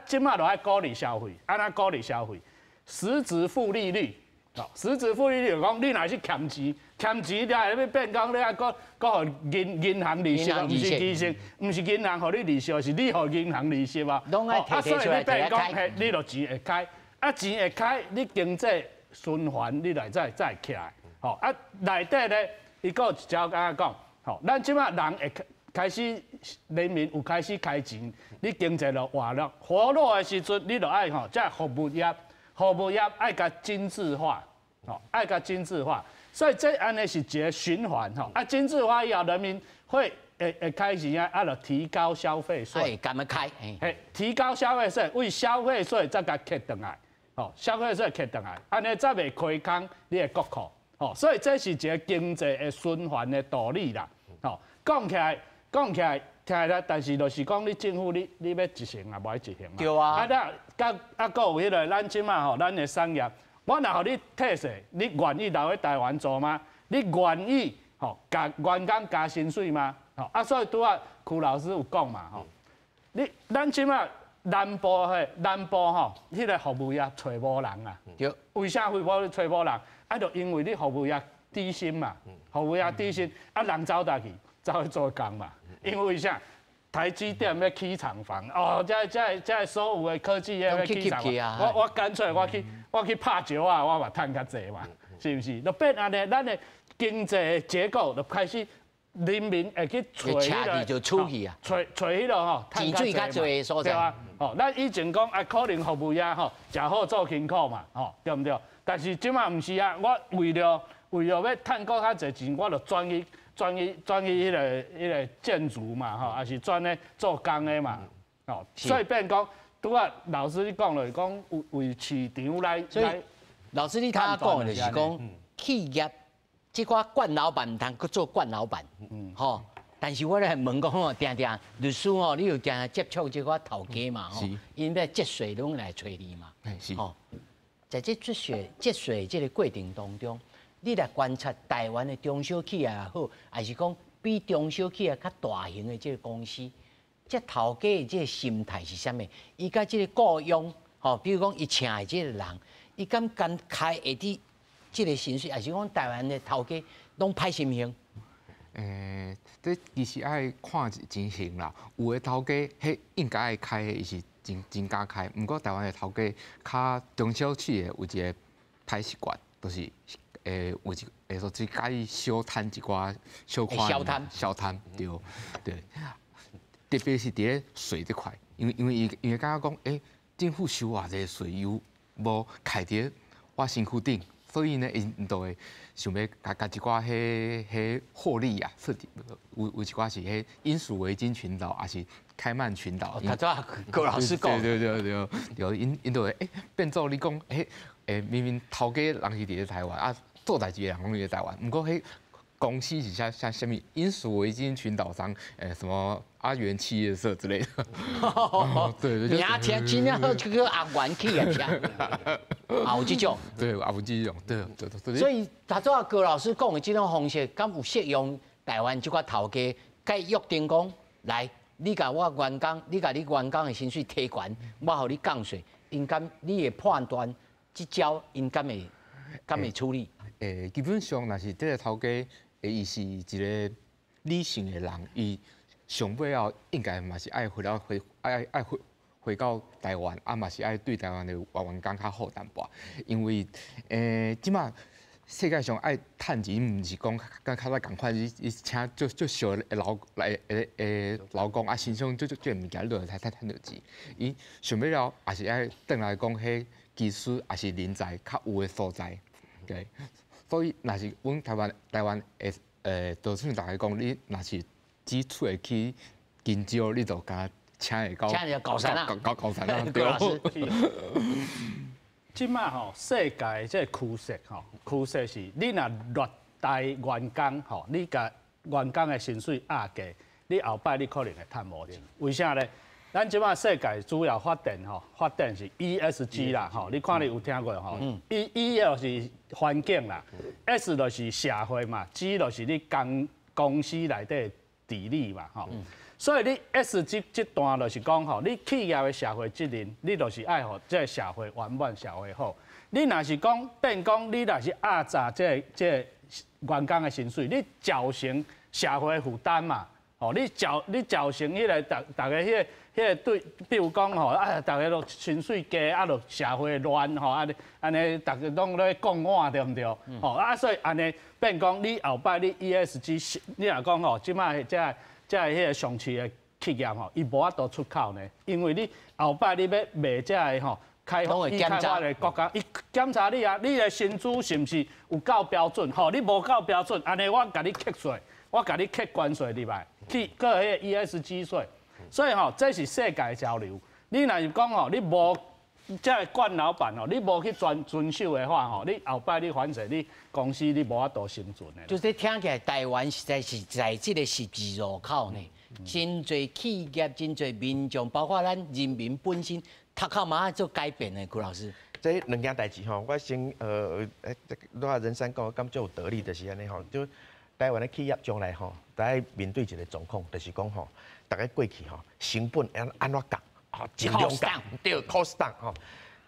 即马就爱鼓励消费，安怎鼓励消费？实质负利率，吼，实质负利率就讲你若是欠钱了，要变讲你啊，搁互银行利息，毋是其实毋是银行互你利息，是你互银行利息啊。啊，所以你变讲，你就钱会开，啊钱会开，你经济循环你来再起来，吼，啊内底咧。伊个一招甲讲，吼，咱即马人会开始，人民有开始开钱，你经济就活络的时阵，你就爱吼，即服务业爱甲精致化，吼，爱甲精致化，所以这安尼是一个循环，吼，啊精致化以后，人民会开始就提高消费税，敢要开，提高消费税，为消费税再甲扣倒来，吼，消费税扣倒来，安尼才袂亏空你的国库。哦，所以这是一个经济的循环的道理啦。哦，讲起来，听来，但是就是讲你政府你要执行也无爱执行嘛。对啊。搁有迄个咱即马吼，咱的产业，我若互你退税，你愿意留喺台湾做吗？你愿意吼加员工加薪水吗？吼啊，所以拄啊，邱老师有讲嘛吼，咱即马南部吼，迄个服务业找无人啊。对。为啥会无找无人？啊，就因为你服务业低薪嘛，服务业低薪，啊人走倒去，走去做工嘛。因为啥？台积电要起厂房，哦，这所有的科技业要起厂房，我干脆我去拍石啊，我嘛趁较济嘛，是不是？就变安尼，咱的经济结构就开始，人民会去找迄就出去啊，找迄个吼，钱水较济的所在。对啊，哦，咱以前讲啊，可能服务业吼，真好做辛苦嘛，吼，对不对？但是即马毋是啊，我为了要趁够较侪钱，我就转去迄个建筑嘛，吼，还是转咧做工的嘛，哦，所以变讲，拄啊老师你讲了，讲为市场来。所以老师你他讲的就是讲，企业即寡惯老板毋通去做惯老板，吼，但是我咧问讲吼，定定律师吼，你有定接触这个头家嘛吼？因为节税拢来找你嘛。是。吼，在这节税这个过程当中，你来观察台湾的中小企业也好，还是讲比中小企业较大型的这个公司，这头家的这个心态是啥物？伊甲这个雇佣，吼，比如讲伊请的这个人，伊敢开下底这个薪水，还是讲台湾的头家拢歹心情？这其实爱看情形啦。有的头家，迄应该爱开的，伊是真敢开。毋过台湾的头家，较中小企业有一个歹习惯，就是有一说只介意小贪一寡小款小贪，对。特别是伫咧税这块，因为感觉讲，政府收偌济税又无开伫我身躯顶。所以呢，因都会想要甲一寡迄获利啊，有一寡是迄英属维京群岛，还是开曼群岛。他做高老师讲。对，因都会变做你讲，明明头家人是伫咧台湾啊，做代志的人拢伫咧台湾，毋过迄公司是像什么英属维京群岛上，什么阿元企业社之类的。对，名听真正好，就叫阿元企业听。有这种。对，有这种，对。所以，他做高老师讲的这种方式，敢有适用台湾这块头家，该约定讲来，你甲我员工，你甲你员工的薪水提悬，我互你降税，应该你的判断，这招应该会处理。基本上，若是这个头家。伊是一个理性的人，伊上尾后应该嘛是爱回到台湾，啊嘛是爱对台湾的员工较好淡薄，因为即马世界上爱趁钱，毋是讲较早共款，伊请就小的劳工啊，身上这物件你就趁着钱，伊上尾了也是爱转来讲，迄技术也是人才较有的所在，对。所以，若是阮台湾就像大家讲，你若是只出会去金招，你就甲请会到高山啊，对。即摆吼，世界这趋势吼，趋势是你若虐待员工吼，你甲员工的薪水压低，你后摆你可能会趁无钱。为啥咧？咱即摆世界主要发展是 ESG 啦，吼，你看你有听过吼？E 就是环境啦 ，S 就是社会嘛 ，G 就是你公司内底治理嘛，吼。所以你 S 这段就是讲吼，你企业的社会责任，你就是爱互这社会圆满社会好。你若是讲变讲，你若是压榨这员工的薪水，你造成社会负担嘛。哦，你造成迄个大家迄个对，比如讲吼，大家都薪水低，就社会乱吼，安尼大家拢咧讲我对毋对？所以安尼变讲，你后摆你 ESG， 你若讲吼，即摆即迄个上市的企业吼，伊无法度出口呢，因为你后摆你要卖即个吼。开发的国家，伊检查你啊，你的薪资是毋是有够标准？吼，你无够标准，安尼我甲你扣税，我甲你扣关税入来，去个迄个 ESG 税。所以吼，这是世界潮流。你若是讲吼，你无即个惯老板吼，你无去遵守的话吼，你后摆你反正你公司你无法度生存的。就是听起来，台湾实在是在这个十字路口呢，真侪企业、真侪民众，包括咱人民本身。他靠马上做改变的，顾老师。这两件代志吼，我先我人生讲感觉有道理，就是安尼吼，就台湾的企业将来吼，大家面对一个状况，就是讲吼，大家过去吼成本安怎降，吼尽量降，对 ，cost down 吼，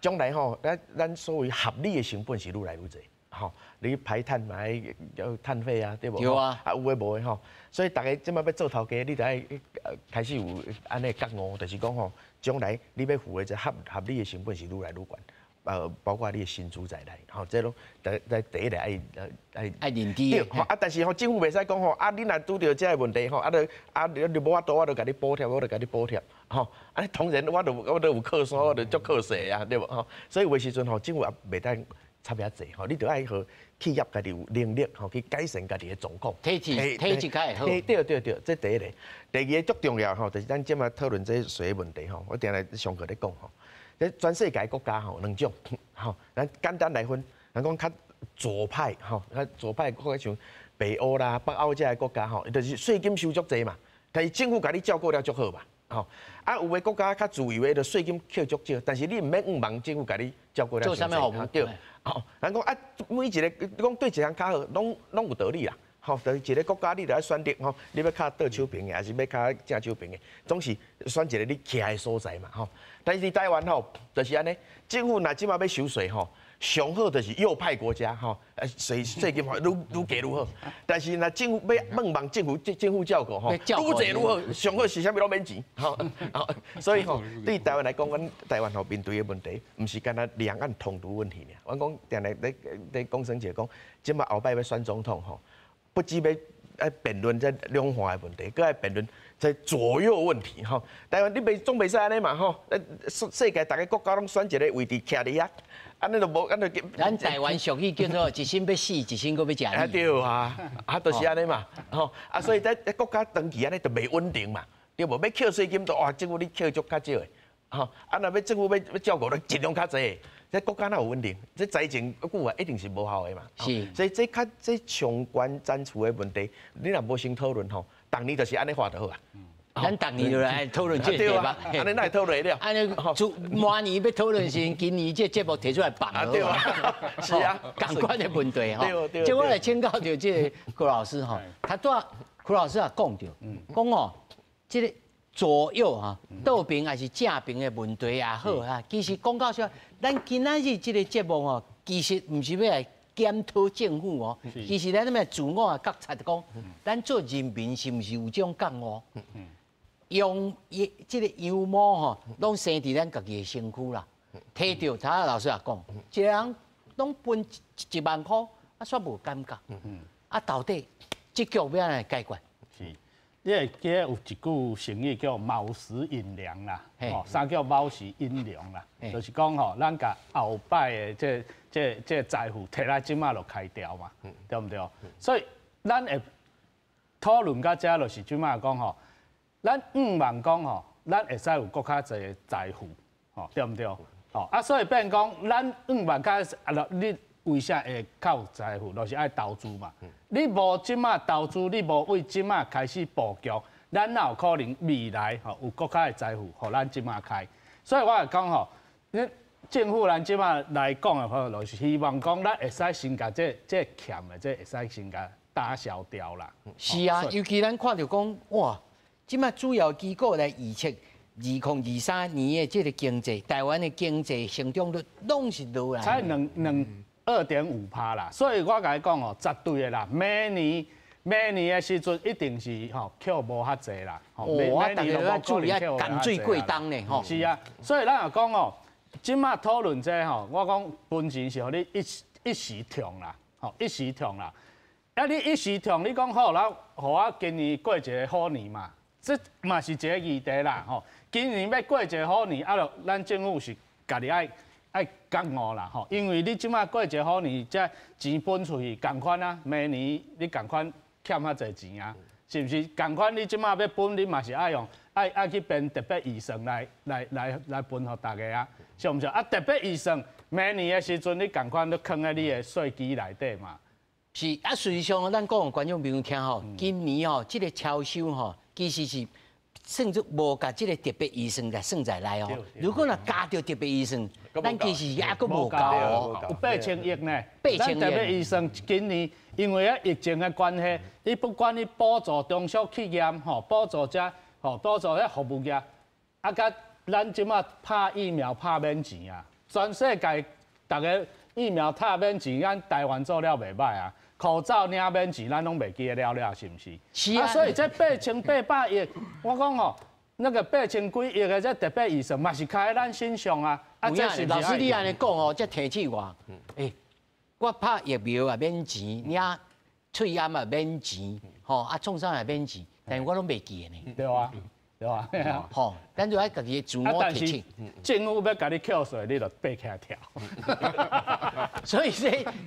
将来吼，咱所谓合理的成本是愈来愈侪，吼，你排碳嘛要碳费啊，对无？有啊，有诶无诶吼，所以大家即摆要做头家，你就爱开始有安尼觉悟，就是讲吼。将来你要付的这合理的成本是愈来愈悬，包括你的薪资在内，吼，这拢在第一个爱认知。但是吼，政府袂使讲吼，你若拄到这个问题吼，你无法度，我就甲你补贴，吼，当然我都有课税，我就足课税啊，对无吼？所以有时阵吼，政府也袂当插遐济，吼，你着爱和企业家己有能力吼去改善家己的状况，体质较会好。对，这第一个。第二个足重要吼，就是咱今麦讨论这税问题吼，我定来上课咧讲吼，这全世界国家吼两种吼，咱简单来分，咱讲较左派吼，较左派国家像北欧啦、北欧这些国家吼，就是税金收足济嘛，但是政府甲你照顾了足好嘛，吼。啊，有的国家较自由的，税金扣足少，但是你唔免忙政府甲你照顾了。做啥物服务？对，吼，人讲啊，每一个你讲对一项较好，拢有道理啦。吼，就是一个国家你著爱选择吼，你要靠倒手边的，还是要靠正手边的，总是选一个你徛的所在嘛，吼。但是台湾吼，就是安尼，政府若即马要收税吼。上好就是右派国家吼，税金愈低愈好。但是若政府要问政府照顾吼，愈济愈好。上好是啥物拢免钱吼。所以吼，对台湾来讲，阮台湾吼面对的问题，毋是干那两岸统独问题尔。阮讲定来咧讲生姐讲，即马后摆要选总统吼，不只要辩论这两岸的问题，搁要辩论这左右问题吼。台湾你总袂使安尼嘛吼，世界逐个国家拢选一个位置徛伫遐。安尼就无，咱台湾俗语叫做一心要死，一心搁要食啊对啊，就是安尼嘛，吼所以在国家长期安尼就袂稳定嘛，对无？要扣税金都哇，政府你扣足较少的，吼若要政府要照顾，尽量较济，这国家哪有稳定？这财政久啊，一定是无效的嘛。是，所以这相关zan厝的问题，你若无先讨论吼，当年就是安尼画就好啊。咱逐年就来讨论这个题目，安尼哪会讨论了？安尼，明年要讨论时，今年这节目提出来办了。对啊，是啊，相关的问题哈。对。即我来请教到这个柯老师哈，他柯老师也讲到，讲哦，这个左右哈，倒边还是正边的问题也好啊。其实讲到说，咱今仔日这个节目哦，其实唔是要来检讨政府哦，其实咱要自我觉察讲，咱做人民是唔是有这种觉悟？用这个羊毛吼，拢生伫咱家己的身躯啦。摕到，他老师也讲，一个人拢分1万块，啊，煞无感觉。啊，到底这局要安来解决？是，你会记得有一句成语叫卯时寅良啦，吼，啥叫卯时寅良啦？就是讲吼，咱甲后摆的这财富摕来即马就开掉嘛，对不对？所以咱会讨论到这，就是即马讲吼。咱5万讲吼，咱会使有更较侪的财富，吼对不对？吼所以变讲，咱5万较你为啥会较有财富？就是爱投资嘛。你无即马投资，你无为即马开始布局，咱哪有可能未来吼有更较的财富，互咱即马开？所以我会讲吼，政府咱即马来讲的话，就是希望讲咱会使先甲这欠的，这会使先甲打消掉啦。是啊，尤其咱看到讲哇。即摆主要机构来预测2023年的这个经济，台湾的经济成长率拢是落来，才2.5%啦。所以我甲你讲哦，绝对的啦。明年的时阵一定是扣无遐济啦。我大家都在注意啊，淡水过冬呢吼。是啊，所以咱也讲哦，即摆讨论这吼，我讲分钱是互你一时痛啦，一时痛啦。啊，你一时痛，你讲好啦，互我今年过一个好年嘛。这嘛是一个议题啦，吼！今年要过一个好年，啊，咱政府是家己爱觉悟啦，吼！因为你即马过一个好年，这钱分出去，共款啊，明年你共款欠遐侪钱啊，是毋是？共款你即马要分，你嘛是爱用爱去编特别预算来分互大家啊，是毋是？啊，特别预算，明年的时阵你共款都藏在你的税基内底嘛。是啊，实际上咱讲观众朋友听吼，今年吼这个超收吼。其实是算作无甲即个特别预算来算在内哦。如果若加着特别预算，咱其实也阁无够哦。有8000亿呢。8000亿。特别预算今年因为疫情的关系，你不管你补助中小企业吼，补助补助服务业，啊，甲咱即马拍疫苗拍免钱啊，全世界大家疫苗拍免钱，咱台湾做了袂歹啊。口罩领免钱，咱拢袂记得了，是毋是？是啊。所以这8800亿，我讲哦，那个8000几亿的这特别预算嘛是开在咱身上啊。啊，这是老师你安尼讲哦，这提起我，我拍疫苗也免钱，领喙安也免钱，吼啊创伤也免钱，但是我拢袂记的呢。对啊。对吧？吼，咱就爱家己自我提醒。政府要甲你扣税，你就爬起来跳。所以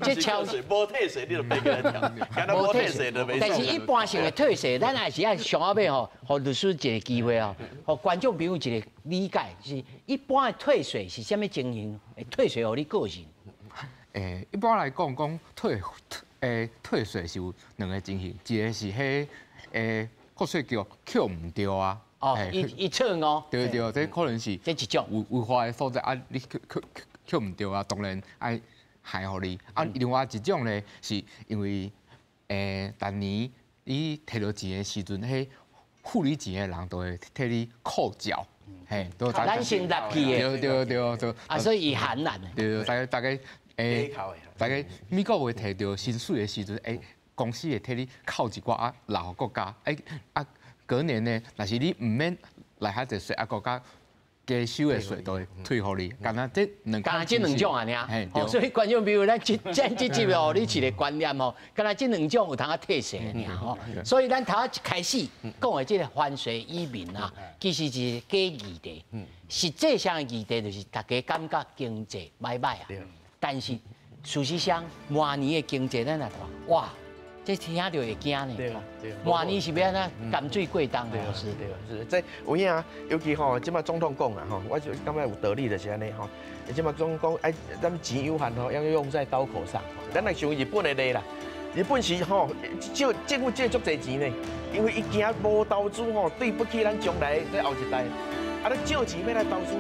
这超税无退税，你就爬起来跳。无退税就袂。但是一般性的退税，咱还是爱上下尾吼，互律师一个机会哦，互观众朋友一个理解，是一般的退税是啥物情形？退税互你个人？一般来讲，退税是有两个情形，一个是国税局扣唔到啊。哦，一错哦。对，这可能是这一种违法的所在啊，你扣唔到啊，当然爱害互你。啊，另外一种呢，是因为当年你摕到钱的时阵，迄付你钱的人都会替你扣缴，嘿，都咱先入去的。对，啊，所以伊含难的。对，大概大概美国会摕到薪水的时阵，公司会替你扣一寡啊，留互国家，隔年呢，若是你唔免来遐济税，国家加收的税都会退互你。干那这两种啊，尔。所以观众朋友，咱这集哦，你一个观念哦，干那这两种有通啊退税尔吼。所以咱头一开始讲的这个反税移民啊，其实是假议题。实际上议题就是大家感觉经济歹啊，但是事实上明年的经济咱来看，哇！这听到会惊呢。对，明年是要安怎甘水过冬啊？是，这有影啊，尤其吼，即马总统讲啊，吼，我就感觉有道理就是安尼吼。即马总统讲，咱钱有限吼，要用在刀口上。咱来想日本的例啦，日本是吼，政府借足侪钱呢，因为伊惊无投资吼，对不起咱将来在后一代，啊，你借钱要来投资。